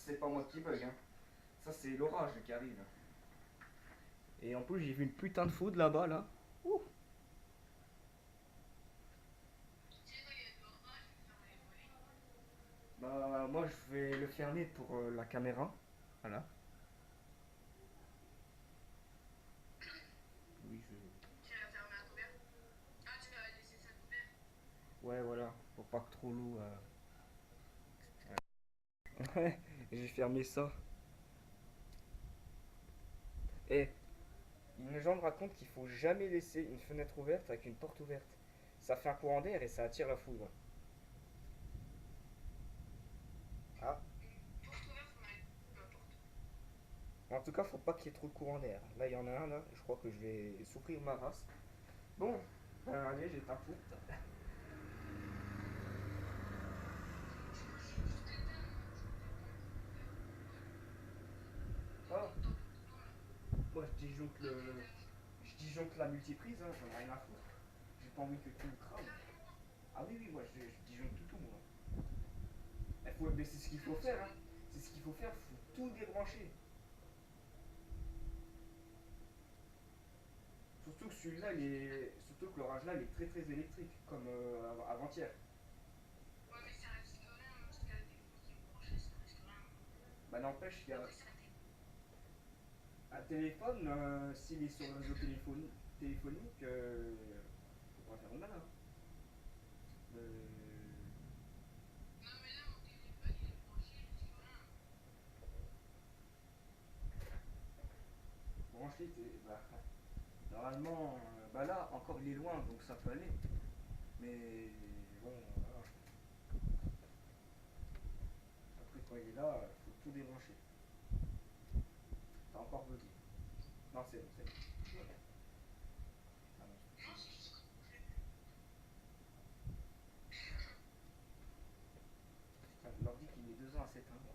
c'est pas moi qui bug, hein. Ça, c'est l'orage qui arrive. Et en plus, j'ai vu une putain de foudre là-bas, là. Ouh. Bah, moi, je vais le fermer pour la caméra. Voilà. Oui, je... Ouais, voilà. Pour pas que trop l'eau... Ouais, j'ai fermé ça. Et une légende raconte qu'il faut jamais laisser une fenêtre ouverte avec une porte ouverte. Ça fait un courant d'air et ça attire la foudre. Ah. En tout cas, faut pas qu'il y ait trop de courant d'air. Là, il y en a un, là. Je crois que je vais souffrir ma race. Bon, allez, j'éteins tout. Ah, moi, je disjoncte la multiprise, hein, j'en ai rien à foutre. J'ai pas envie que tout me crame. Ah oui, oui, moi, je disjoncte tout, moi. Mais c'est ce qu'il faut faire, hein. C'est ce qu'il faut faire, faut tout débrancher. Surtout que celui-là, surtout que l'orage là, il est très très électrique, comme avant-hier. Bah n'empêche qu'il y a un téléphone, s'il est sur le réseau téléphonique, faut pas faire mal, hein. Euh, Branché, bah, normalement, bah là, encore il est loin, donc ça peut aller. Mais bon, voilà. Après quand il est là, faut tout débrancher. T'as encore bugué. Non, c'est bon, c'est bon. Ah non, putain, l'ordi qui met 2 ans à s'éteindre.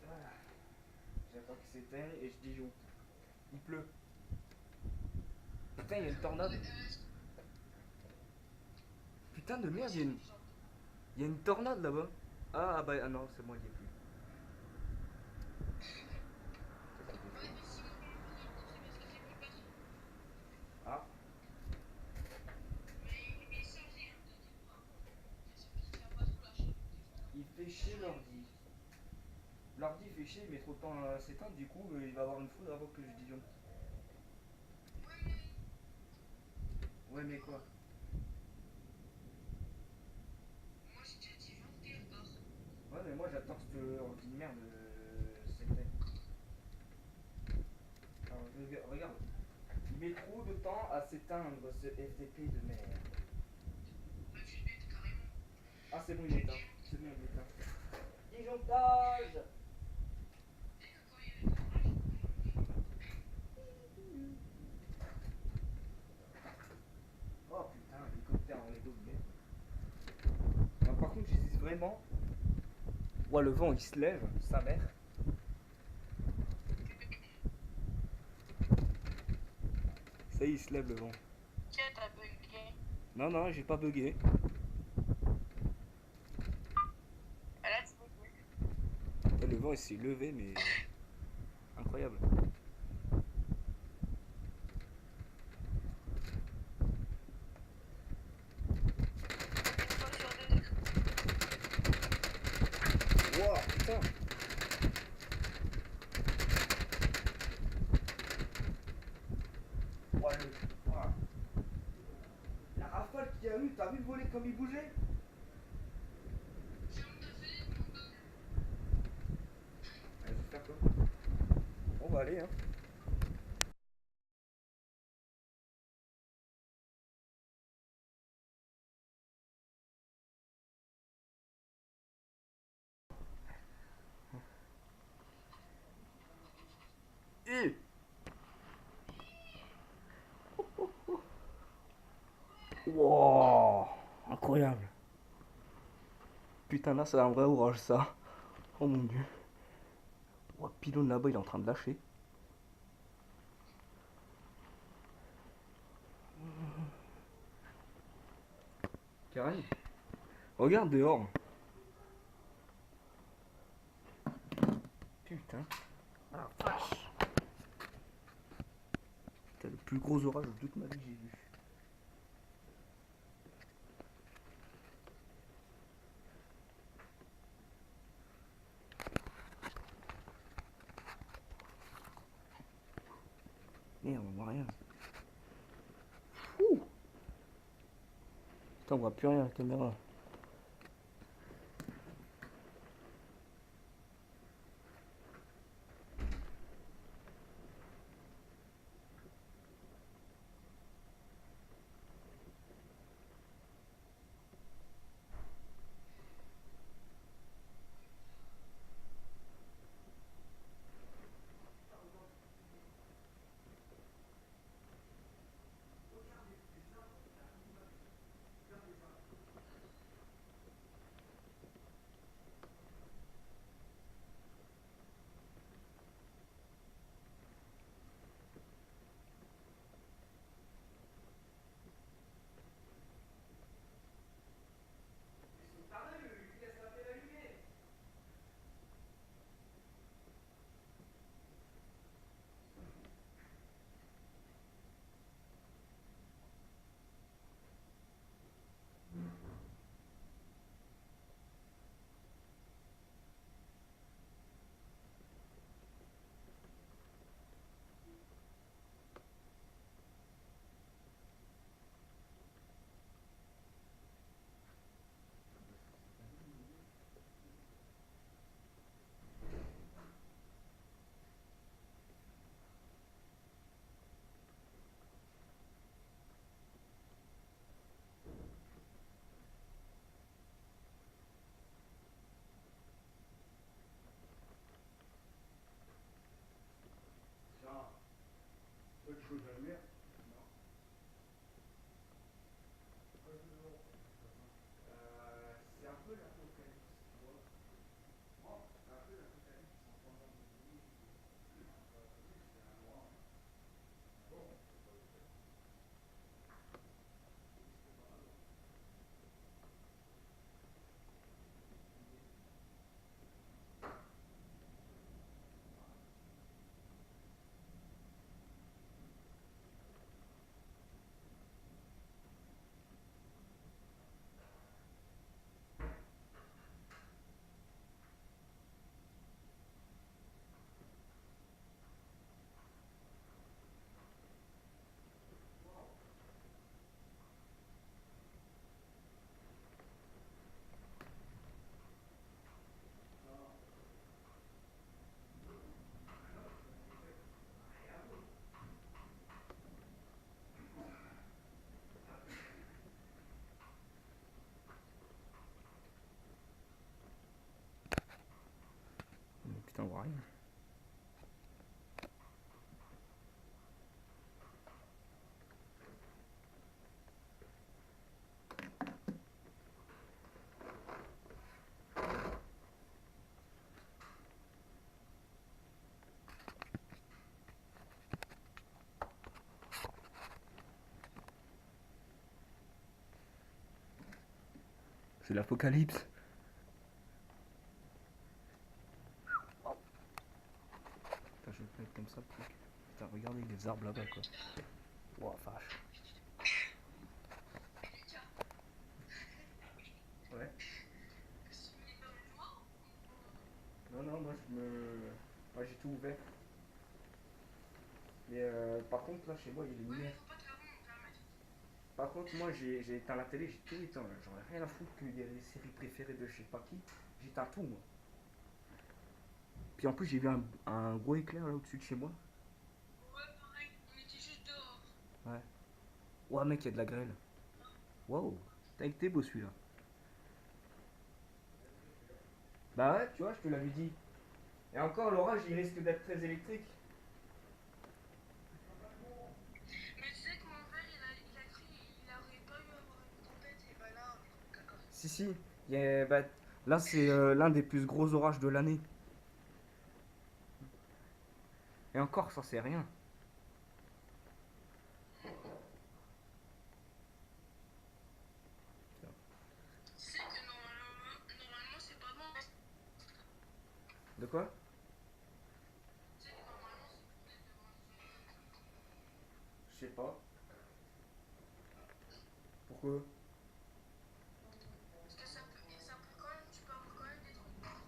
Ah, j'attends qu'il s'éteigne et je disjoncte. Il pleut. Putain, il y a une tornade. Putain de merde, il y a une tornade là-bas. Ah bah ah non, c'est moi, il y est plus. Ça, ça fait chier. Ah, il fait chier l'ordi. L'ordi fait chier, il met trop de temps à s'éteindre, du coup, il va avoir une foudre avant que je disjoncte. Ouais, mais quoi? Ouais, mais moi j'attends que ce ordi de merde s'éteigne. Alors, regarde, il met trop de temps à s'éteindre ce FTP de merde. Ah, c'est bon, il est éteint. C'est bon, il est éteint. Disjonctage. Oh putain, hélicoptère en Lego de merde. Non, par contre, j'hésite vraiment. Ouais, le vent il se lève, sa mère. Ça y est, il se lève le vent. Non, non, j'ai pas bugué. Et le vent il s'est levé, mais incroyable. Wow, putain. Ouais, ouah. La rafale qu'il y a eu, t'as vu le volet comme il bougeait? Je vais faire quoi? On va aller, hein. Et... Wow, incroyable. Putain, là, c'est un vrai orage, ça. Oh mon dieu. Oh, le pylône là-bas, il est en train de lâcher. j'arrive. Regarde dehors. Putain. Ah, vache. T'as le plus gros orage de toute ma vie que j'ai vu. Merde, on voit rien. Ouh. Putain, on voit plus rien à la caméra. Autre chose à dire? C'est un peu l'apocalypse, tu vois. C'est un peu l'apocalypse en ce moment. Putain, on voit rien. C'est l'apocalypse. Putain, je vais le mettre comme ça le truc. Putain, regardez les arbres là-bas quoi. Ouah, vache. Ouais. Non, non, moi j'ai tout ouvert. Mais par contre, là chez moi, il y a les lumières. Par contre, moi j'ai éteint la télé, j'ai tout éteint. J'en ai rien à foutre qu'il y ait les séries préférées de je sais pas qui. J'éteins tout, moi. Puis en plus, j'ai vu un gros éclair là au-dessus de chez moi. Ouais. Ouah, mec, il y a de la grêle. Waouh. T'as été beau celui-là. Bah ouais, tu vois, je te l'avais dit. Et encore, l'orage, il risque d'être très électrique. Si, si. Bah, là, c'est l'un des plus gros orages de l'année. Et encore, ça, c'est rien. sais pas. Pourquoi? Parce que ça peut quand même, tu peux avoir quand même des trucs morts.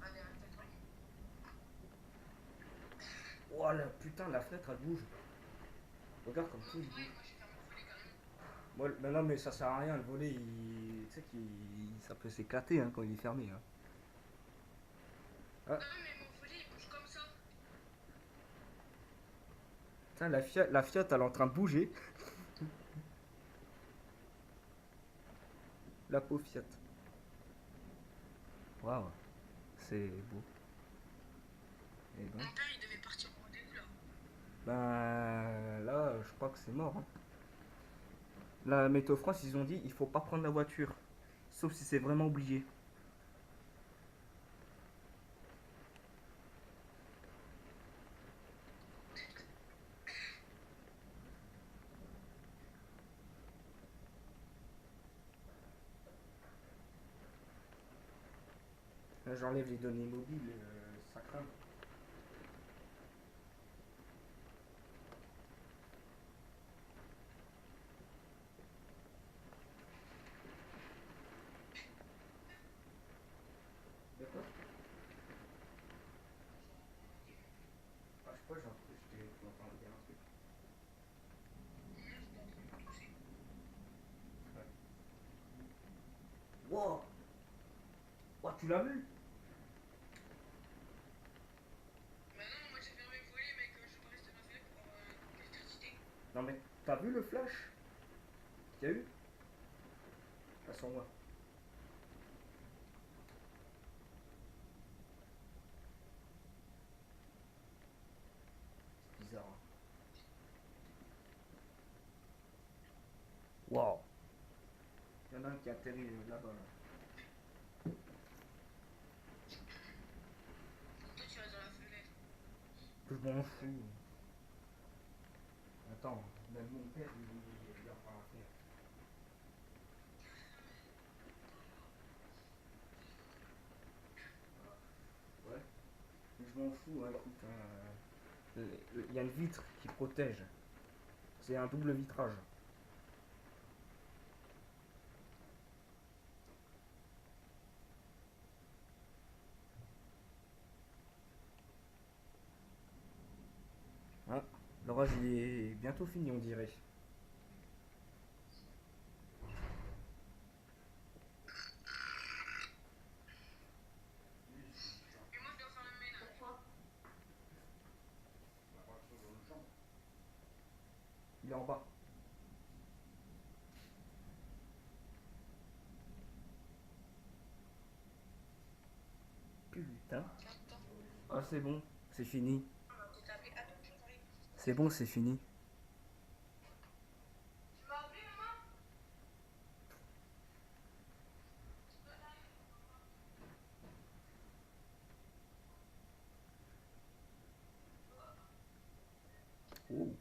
Enfin, des trucs. Oh la putain, la fenêtre elle bouge. Regarde comme tout il Ouais, bouge. moi j'ai fermé le volet carrément. Moi, mais non, mais ça sert à rien, le volet, tu sais ça peut s'éclater hein, quand il est fermé. Hein. Ah, Non, mais mon volet il bouge comme ça. putain, la Fiat, elle est en train de bouger. La pauvre Fiat. Waouh, c'est beau. Et ben, Mon père il devait partir au rendez-vous là. ben là, je crois que c'est mort. Hein. La Météo France, ils ont dit il faut pas prendre la voiture. Sauf si c'est vraiment obligé. Là, j'enlève les données mobiles, ça craint. D'accord. Ah, je sais pas, j'étais en train de dire un truc. Moi j'étais en train de me tousser. Ouais. Wow, wow, tu l'as vu? Bah non, moi j'ai fermé le volet, mec, je peux rester dans la fenêtre pour avoir l'électricité. Non mais, t'as vu le flash qu'il y a eu? À son moi. C'est bizarre. Hein. Wow. Il y en a un qui atterrit là-bas. Là. Toi tu vas dans la fenêtre. Je m'en fous. Attends, même mon père, il en parle à faire. Ouais. Mais je m'en fous, hein, écoute. Hein. Il y a une vitre qui protège. C'est un double vitrage. Hein. L'orage il est bientôt fini, on dirait. Oui, c'est le champ. Et moi je dois faire le ménage. On va partir dans le champ. Il est en bas. Putain. Attends, Ah, c'est bon, c'est fini. on va peut-être appeler. Attends, j'arrive. C'est bon, c'est fini. Tu m'as appelé maman? Oh.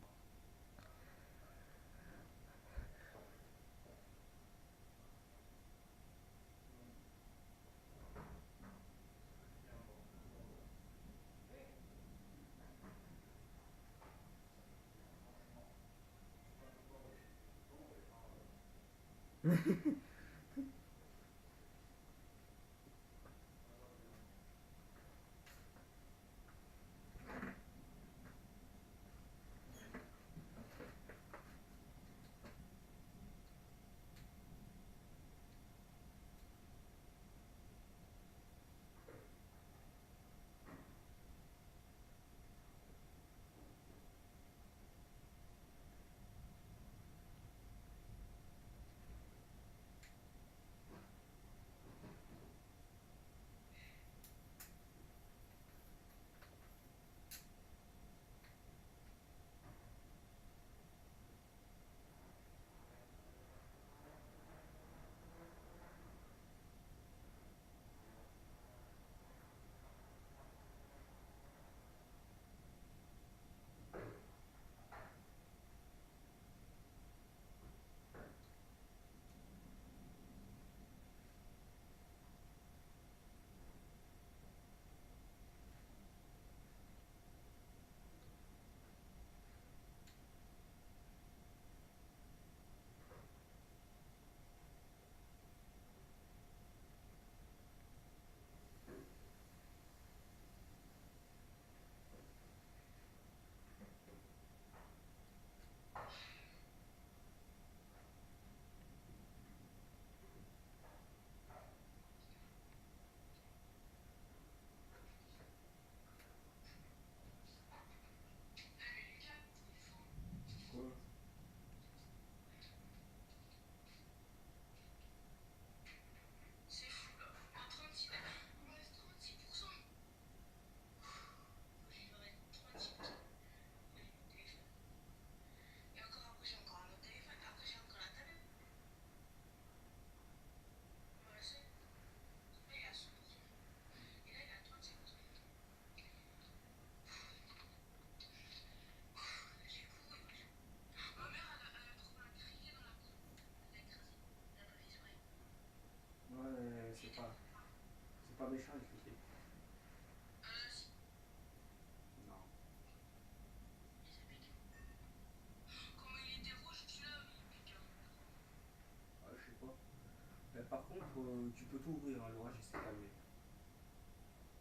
tu peux tout ouvrir, hein, l'orage il s'est calmé.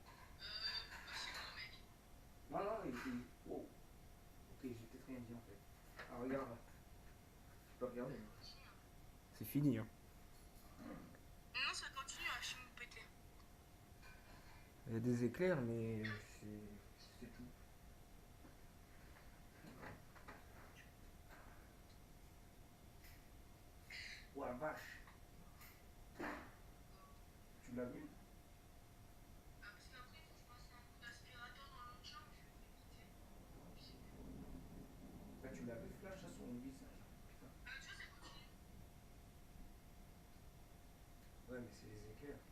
Bah, c'est bon, mec. Non, non, wow. Ok, j'ai peut-être rien dit en fait. Ah, regarde, là. Tu peux regarder. Continue, hein. C'est fini, hein. Non, ça continue à chez mon pété. Il y a des éclairs, mais c'est tout. Oh la vache. Tu l'as vu? Ah, parce qu'après, il faut que je passe un coup d'aspirateur dans l'autre chambre, je vais l'éviter. Bah, tu l'as vu flash à son visage. Putain. Ah, tu vois, ça continue. Ouais, mais c'est les éclairs.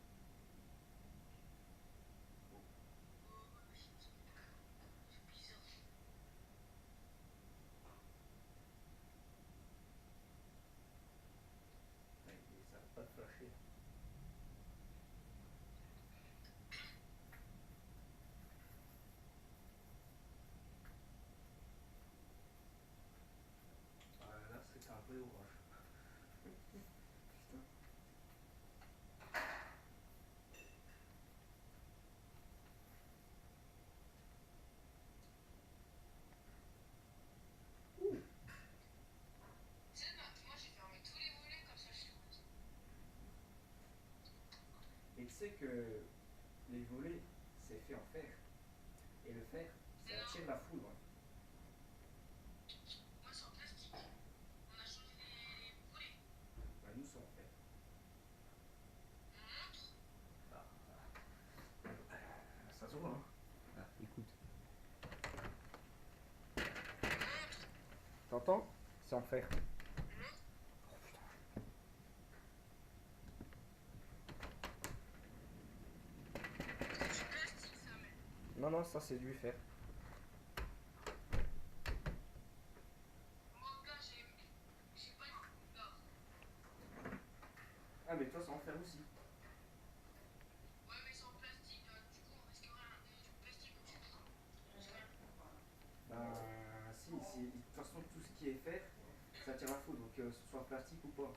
Ouais, mais sinon, ça fait pas. C'est bizarre. Ouais, ça va pas de flasher. Ah, là, c'est un vrai orage. Putain. Tu sais, moi, j'ai fermé tous les volets, comme ça, je suis rentrée. Et tu sais que les volets, c'est fait en fer. Et le fer, ça Non, attire la foudre. moi, c'est en plastique. On a changé les volets. Bah, nous, c'est en fer. Montre. Ah, ça se voit, hein. Ah, écoute. Montre. T'entends? C'est en fer. Montre. C'est du plastique, ça, mais. Non, non, ça, c'est du fer. Moi, là, j'ai pas une barre. Ah, mais toi, c'est en fer aussi. Ouais, mais c'est en plastique, du coup, on risque rien. Du plastique au-dessus. On risque rien. Ben, si, de toute façon, tout ce qui est fer, ça attire la foudre, que ce soit plastique ou pas.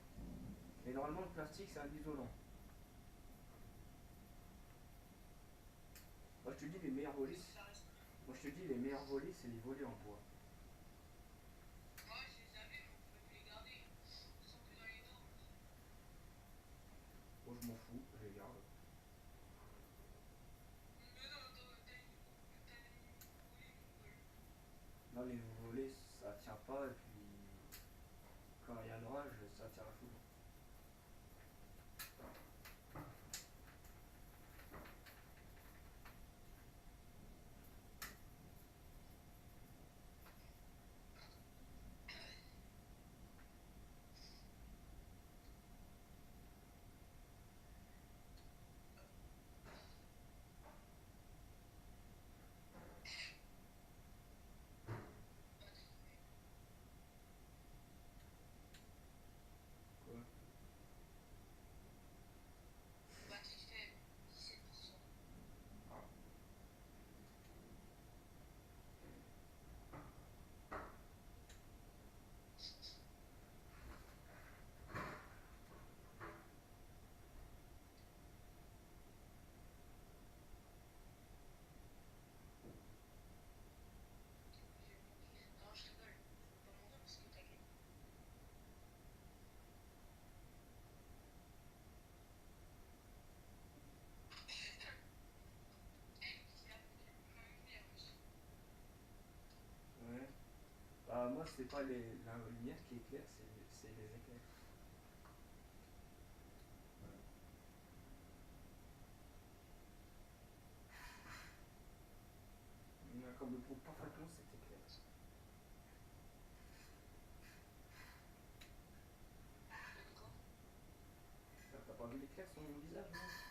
Mais normalement, le plastique, c'est un isolant. Moi, je te dis, les meilleurs volets, Ça reste. moi, je te dis, les meilleurs volets, c'est les volets en bois. Ouais, je les avais, mais on pouvait plus les garder. Ils sont plus dans les normes. Moi, je m'en fous, je les garde. Mais non, t'as une volée, mongol. Là, les volets, ça tient pas, et puis, quand il y a l'orage, ça attire la foudre. Quoi? Batterie faible, 17%. Ah. Je vais mourir. Non, je rigole. Je veux pas mourir parce que t'as gagné. Il a quand même bien aussi. Ouais. Bah, moi, c'est pas la lumière qui éclaire, c'est les éclairs. Comme le prouve parfaitement, c'est éclair. D'accord. T'as pas vu l'éclair sur mon visage, non?